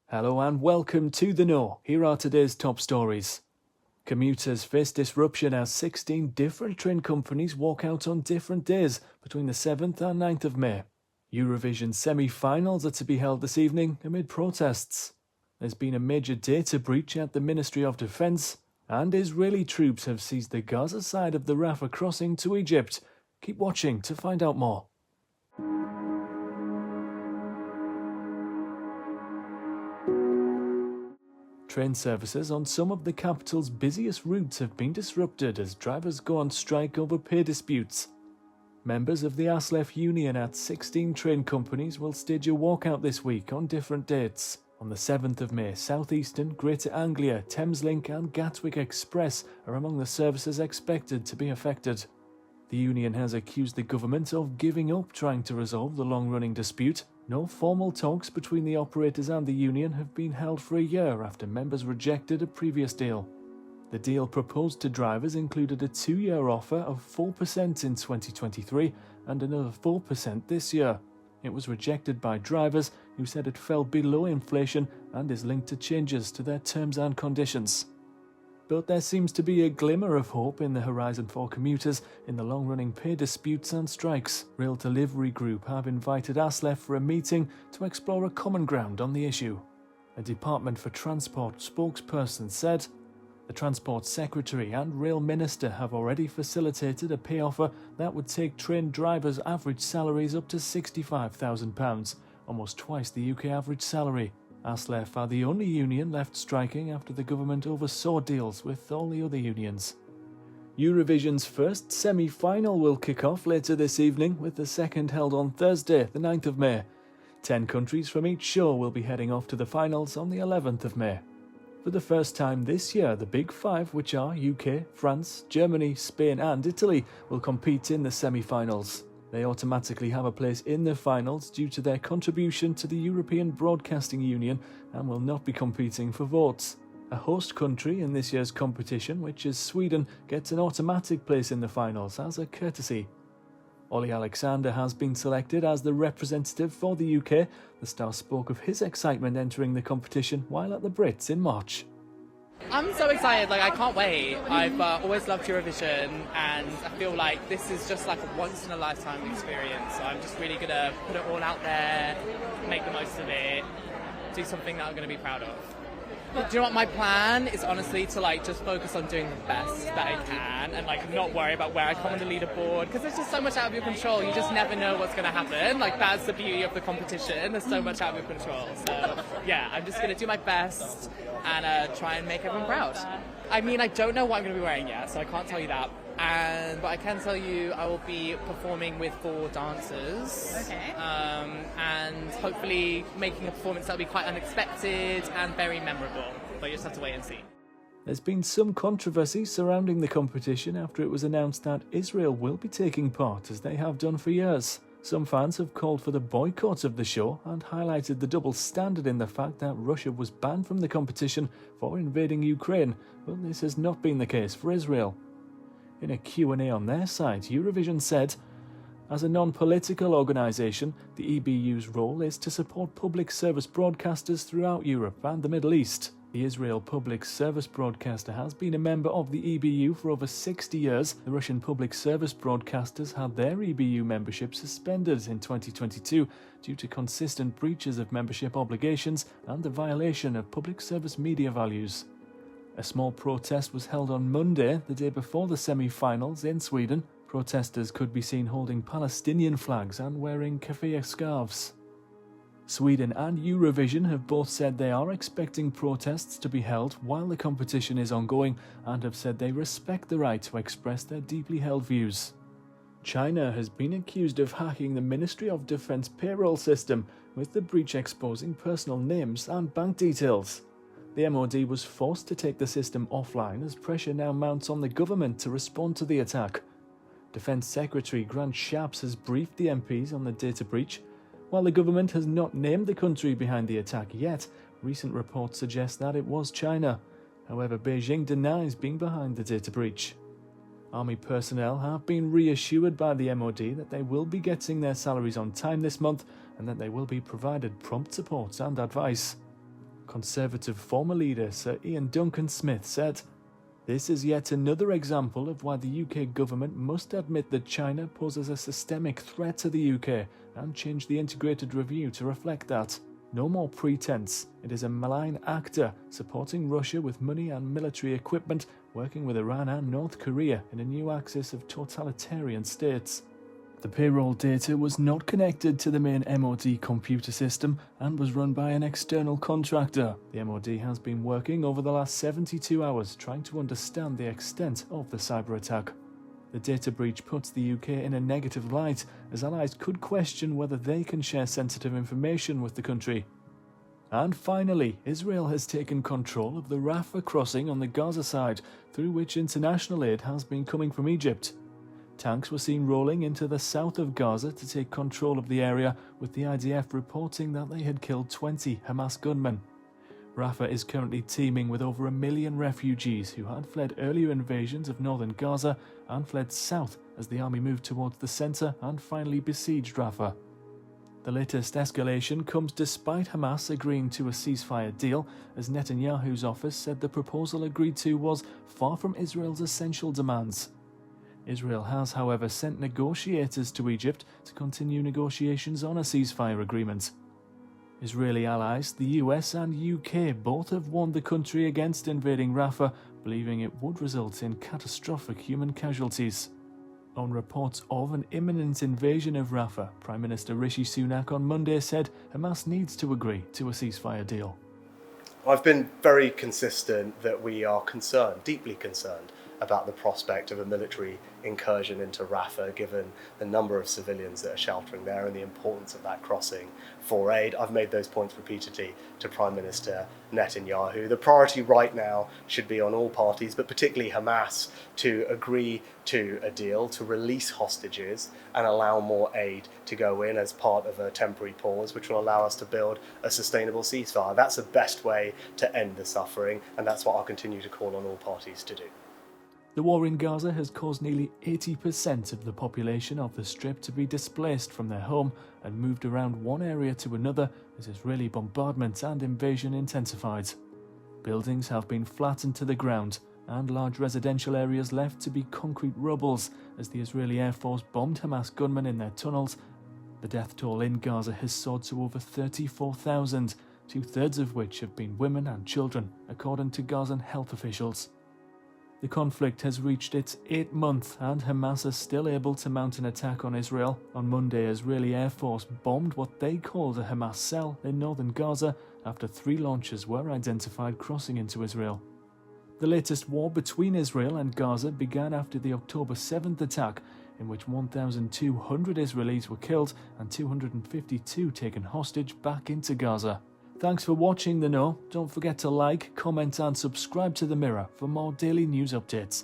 Hello and welcome to The Know. Here are today's top stories. Commuters face disruption as 16 different train companies walk out on different days between the 7th and 9th of May. Eurovision semi-finals are to be held this evening amid protests. There's been a major data breach at the Ministry of Defence, and Israeli troops have seized the Gaza side of the Rafah crossing to Egypt. Keep watching to find out more. Train services on some of the capital's busiest routes have been disrupted as drivers go on strike over pay disputes. Members of the ASLEF union at 16 train companies will stage a walkout this week on different dates. On the 7th of May, South Eastern, Greater Anglia, Thameslink and Gatwick Express are among the services expected to be affected. The union has accused the government of giving up trying to resolve the long-running dispute. No formal talks between the operators and the union have been held for a year after members rejected a previous deal. The deal proposed to drivers included a 2-year offer of 4% in 2023 and another 4% this year. It was rejected by drivers who said it fell below inflation and is linked to changes to their terms and conditions. But there seems to be a glimmer of hope in the horizon for commuters in the long-running pay disputes and strikes. Rail Delivery Group have invited ASLEF for a meeting to explore a common ground on the issue. A Department for Transport spokesperson said, "The Transport Secretary and Rail Minister have already facilitated a pay offer that would take train drivers' average salaries up to £65,000, almost twice the UK average salary. ASLEF are the only union left striking after the government oversaw deals with all the other unions." Eurovision's first semi-final will kick off later this evening, with the second held on Thursday, the 9th of May. 10 countries from each show will be heading off to the finals on the 11th of May. For the first time this year, the Big Five, which are UK, France, Germany, Spain and Italy, will compete in the semi-finals. They automatically have a place in the finals due to their contribution to the European Broadcasting Union and will not be competing for votes. A host country in this year's competition, which is Sweden, gets an automatic place in the finals as a courtesy. Ollie Alexander has been selected as the representative for the UK. The star spoke of his excitement entering the competition while at the Brits in March. I'm so excited, I can't wait. I've always loved Eurovision and I feel like this is just like a once in a lifetime experience. So I'm just really going to put it all out there, make the most of it, do something that I'm going to be proud of. But do you know what my plan is? Honestly, to just focus on doing the best that I can and not worry about where I come on the leaderboard, because there's just so much out of your control. You just never know what's going to happen. That's the beauty of the competition. There's so much out of your control. So yeah, I'm just going to do my best and try and make everyone proud. I mean, I don't know what I'm going to be wearing yet, so I can't tell you that. But I can tell you I will be performing with 4 dancers. Okay. And hopefully making a performance that will be quite unexpected and very memorable. But you just have to wait and see. There's been some controversy surrounding the competition after it was announced that Israel will be taking part, as they have done for years. Some fans have called for the boycott of the show and highlighted the double standard in the fact that Russia was banned from the competition for invading Ukraine, but this has not been the case for Israel. In a Q&A on their site, Eurovision said, "As a non-political organisation, the EBU's role is to support public service broadcasters throughout Europe and the Middle East. The Israel Public Service Broadcaster has been a member of the EBU for over 60 years. The Russian public service broadcasters had their EBU membership suspended in 2022 due to consistent breaches of membership obligations and the violation of public service media values." A small protest was held on Monday, the day before the semi-finals in Sweden. Protesters could be seen holding Palestinian flags and wearing keffiyeh scarves. Sweden and Eurovision have both said they are expecting protests to be held while the competition is ongoing and have said they respect the right to express their deeply held views. China has been accused of hacking the Ministry of Defence payroll system, with the breach exposing personal names and bank details. The MOD was forced to take the system offline as pressure now mounts on the government to respond to the attack. Defence Secretary Grant Shapps has briefed the MPs on the data breach. While the government has not named the country behind the attack yet, recent reports suggest that it was China. However, Beijing denies being behind the data breach. Army personnel have been reassured by the MOD that they will be getting their salaries on time this month and that they will be provided prompt support and advice. Conservative former leader Sir Ian Duncan Smith said, "This is yet another example of why the UK government must admit that China poses a systemic threat to the UK and change the integrated review to reflect that. No more pretense. It is a malign actor supporting Russia with money and military equipment, working with Iran and North Korea in a new axis of totalitarian states." The payroll data was not connected to the main MOD computer system and was run by an external contractor. The MOD has been working over the last 72 hours trying to understand the extent of the cyber attack. The data breach puts the UK in a negative light, as allies could question whether they can share sensitive information with the country. And finally, Israel has taken control of the Rafah crossing on the Gaza side, through which international aid has been coming from Egypt. Tanks were seen rolling into the south of Gaza to take control of the area, with the IDF reporting that they had killed 20 Hamas gunmen. Rafah is currently teeming with over 1 million refugees who had fled earlier invasions of northern Gaza and fled south as the army moved towards the centre and finally besieged Rafah. The latest escalation comes despite Hamas agreeing to a ceasefire deal, as Netanyahu's office said the proposal agreed to was far from Israel's essential demands. Israel has, however, sent negotiators to Egypt to continue negotiations on a ceasefire agreement. Israeli allies, the US and UK, both have warned the country against invading Rafah, believing it would result in catastrophic human casualties. On reports of an imminent invasion of Rafah, Prime Minister Rishi Sunak on Monday said Hamas needs to agree to a ceasefire deal. I've been very consistent that we are concerned, deeply concerned, about the prospect of a military incursion into Rafah, given the number of civilians that are sheltering there and the importance of that crossing for aid. I've made those points repeatedly to Prime Minister Netanyahu. The priority right now should be on all parties, but particularly Hamas, to agree to a deal, to release hostages and allow more aid to go in as part of a temporary pause, which will allow us to build a sustainable ceasefire. That's the best way to end the suffering, and that's what I'll continue to call on all parties to do. The war in Gaza has caused nearly 80% of the population of the Strip to be displaced from their home and moved around one area to another as Israeli bombardment and invasion intensified. Buildings have been flattened to the ground and large residential areas left to be concrete rubbles as the Israeli Air Force bombed Hamas gunmen in their tunnels. The death toll in Gaza has soared to over 34,000, two-thirds of which have been women and children, according to Gazan health officials. The conflict has reached its 8th month and Hamas is still able to mount an attack on Israel. On Monday, Israeli Air Force bombed what they called a Hamas cell in northern Gaza after 3 launches were identified crossing into Israel. The latest war between Israel and Gaza began after the October 7th attack, in which 1,200 Israelis were killed and 252 taken hostage back into Gaza. Thanks for watching The Know. Don't forget to like, comment and subscribe to The Mirror for more daily news updates.